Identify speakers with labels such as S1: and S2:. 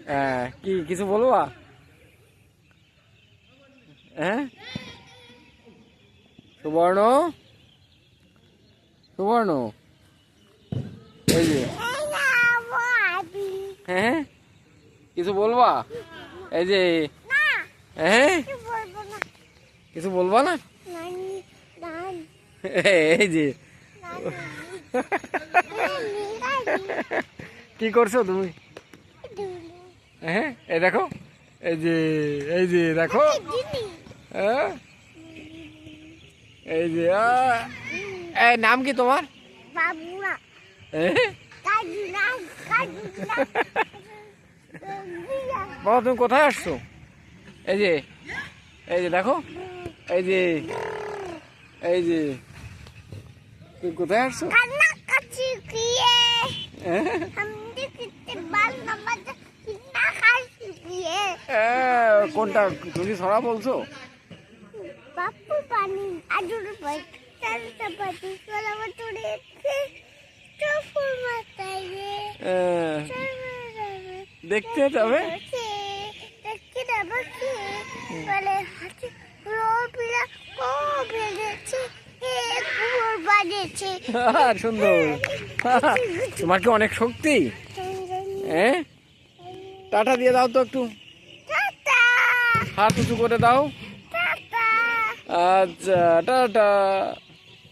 S1: হ্যাঁ, কি কিছু বলবা? হ্যাঁ, সুবর্ণ, সুবর্ণ, এই যে, হ্যাঁ, কিছু বলবা? এই যে, হ্যাঁ, কিছু বলবা না? এই যে, কি করছো তুমি? হ্যাঁ, এই দেখো, এই যে দেখো, হ্যাঁ, এই যে এই নাম কি তোমার? বাবা তুমি কোথায় আসছো? এই যে, এই যে দেখো, এই যে, এই যে, তুমি কোথায় আসছো? কোনটা তুমি ছড়া বলছো? দেখতে যাবে সুন্দর। তোমার কি অনেক শক্তি? হ্যাঁ, টাটা দিয়ে দাও তো একটু, হাত উঁচু করে দাও। আচ্ছা, টাটা।